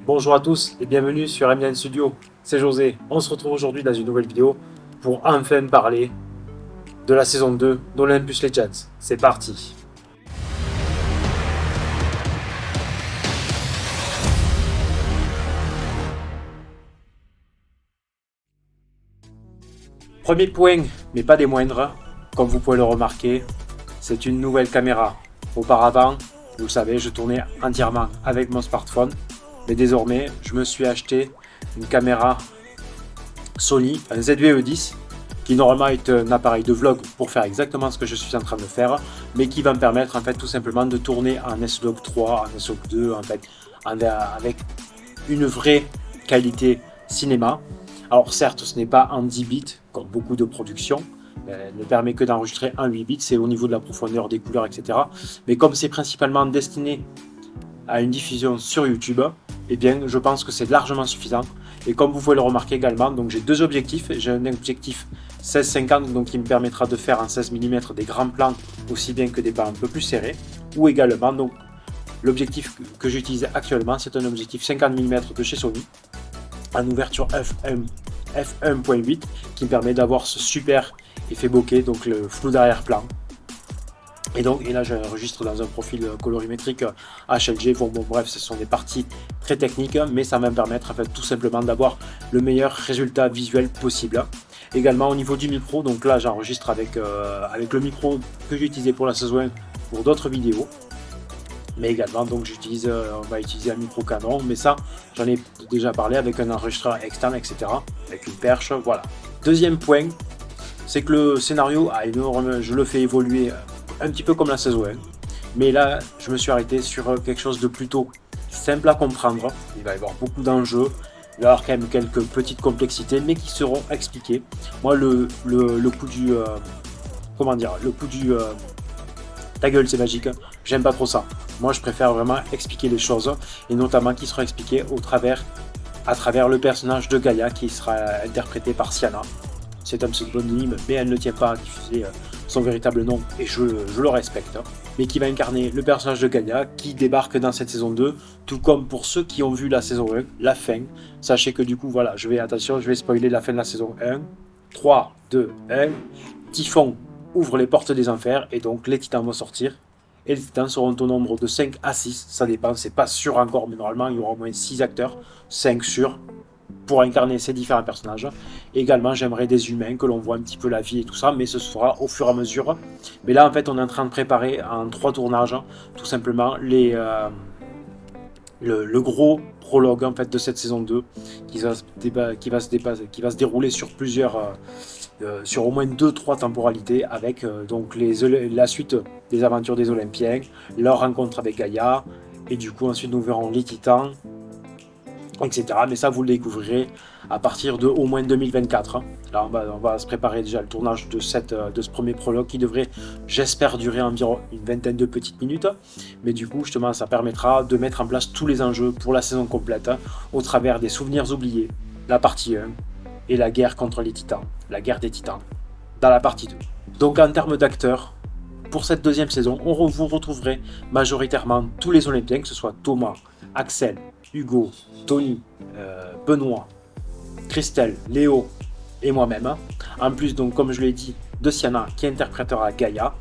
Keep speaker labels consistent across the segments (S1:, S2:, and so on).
S1: Bonjour à tous et bienvenue sur MDN Studio, c'est José. On se retrouve aujourd'hui dans une nouvelle vidéo pour enfin parler de la saison 2 d'Olympus Legends. C'est parti. Premier point, mais pas des moindres, comme vous pouvez le remarquer, c'est une nouvelle caméra. Auparavant, vous le savez, je tournais entièrement avec mon smartphone, mais désormais, je me suis acheté une caméra Sony, un ZV-E10, qui normalement est un appareil de vlog pour faire exactement ce que je suis en train de faire, mais qui va me permettre en fait tout simplement de tourner en S-Log 3, en S-Log 2, en fait, avec une vraie qualité cinéma. Alors certes, ce n'est pas en 10 bits comme beaucoup de productions, elle ne permet que d'enregistrer en 8 bits, c'est au niveau de la profondeur des couleurs, etc. Mais comme c'est principalement destiné à une diffusion sur YouTube, eh bien je pense que c'est largement suffisant. Et comme vous pouvez le remarquer également, donc j'ai deux objectifs. J'ai un objectif 16-50 donc qui me permettra de faire en 16 mm des grands plans aussi bien que des plans un peu plus serrés. Ou également donc l'objectif que j'utilise actuellement, c'est un objectif 50 mm de chez Sony en ouverture f1.8 qui me permet d'avoir ce super effet bokeh, donc le flou d'arrière-plan. Et là j'enregistre dans un profil colorimétrique HLG. Bon, bref, ce sont des parties très techniques, mais ça va me permettre en fait tout simplement d'avoir le meilleur résultat visuel possible. Également au niveau du micro, donc là j'enregistre avec le micro que j'ai utilisé pour la saison 1 pour d'autres vidéos. Mais également donc on va utiliser un micro Canon, mais ça j'en ai déjà parlé avec un enregistreur externe, etc. Avec une perche, voilà. Deuxième point, c'est que le scénario a je le fais évoluer un petit peu comme la saison 1, mais là je me suis arrêté sur quelque chose de plutôt simple à comprendre. Il va y avoir beaucoup d'enjeux, il va y avoir quand même quelques petites complexités, mais qui seront expliquées. Moi le coup du ta gueule c'est magique, j'aime pas trop ça. Moi je préfère vraiment expliquer les choses, et notamment qui seront expliquées à travers le personnage de Gaïa qui sera interprété par Siana. C'est un pseudonyme, mais elle ne tient pas à diffuser son véritable nom, et je le respecte. Mais qui va incarner le personnage de Gaïa, qui débarque dans cette saison 2, tout comme pour ceux qui ont vu la saison 1, la fin. Sachez que du coup, voilà, je vais spoiler la fin de la saison 1. 3, 2, 1. Typhon ouvre les portes des enfers, et donc les titans vont sortir. Et les titans seront au nombre de 5 à 6, ça dépend, c'est pas sûr encore, mais normalement il y aura au moins 6 acteurs, 5 sûrs, pour incarner ces différents personnages. Et également j'aimerais des humains, que l'on voit un petit peu la vie et tout ça, mais ce sera au fur et à mesure. Mais là en fait on est en train de préparer en 3 tournages tout simplement le gros prologue en fait de cette saison 2 qui va se dérouler sur sur au moins 2-3 temporalités, avec donc la suite des aventures des Olympiens, leur rencontre avec Gaïa, et du coup ensuite nous verrons les titans, etc. Mais ça vous le découvrirez à partir de au moins 2024. Là on va se préparer déjà le tournage de ce premier prologue qui devrait, j'espère, durer environ une vingtaine de petites minutes. Mais du coup justement ça permettra de mettre en place tous les enjeux pour la saison complète, au travers des souvenirs oubliés, la partie 1, et la guerre contre les titans, la guerre des titans, dans la partie 2. Donc en termes d'acteurs, pour cette deuxième saison, vous retrouverez majoritairement tous les Olympiens, que ce soit Thomas, Axel, Hugo, Tony, Benoît, Christelle, Léo et moi-même. En plus, donc, comme je l'ai dit, de Siana qui interprétera Gaïa.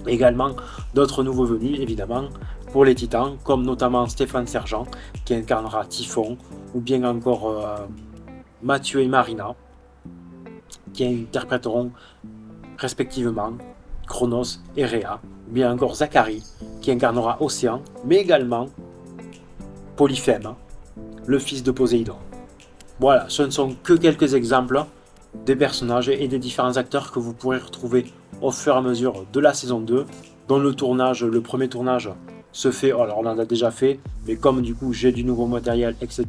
S1: Également d'autres nouveaux venus, évidemment, pour les titans, comme notamment Stéphane Sergent qui incarnera Typhon, ou bien encore Mathieu et Marina qui interpréteront respectivement Chronos et Rhea, ou bien encore Zachary qui incarnera Océan, mais également Polyphème, le fils de Poséidon. Voilà, ce ne sont que quelques exemples des personnages et des différents acteurs que vous pourrez retrouver au fur et à mesure de la saison 2, dont le premier tournage se fait, alors on en a déjà fait, mais comme du coup j'ai du nouveau matériel, etc.,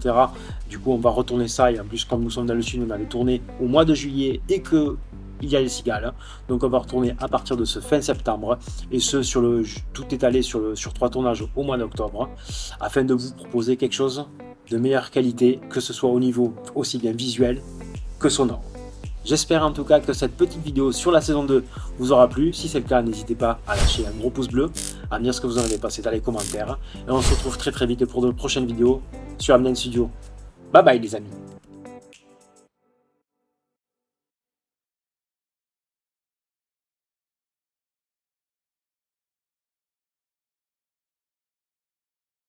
S1: du coup on va retourner ça, et en plus comme nous sommes dans le sud, on allait tourner au mois de juillet et que il y a les cigales, donc on va retourner à partir de ce fin septembre, et tout étalé sur 3 tournages au mois d'octobre, afin de vous proposer quelque chose de meilleure qualité, que ce soit au niveau aussi bien visuel que sonore. J'espère en tout cas que cette petite vidéo sur la saison 2 vous aura plu. Si c'est le cas, n'hésitez pas à lâcher un gros pouce bleu, à me dire ce que vous en avez pensé dans les commentaires. Et on se retrouve très vite pour de prochaines vidéos. sur Amnen Studio. Bye bye les amis.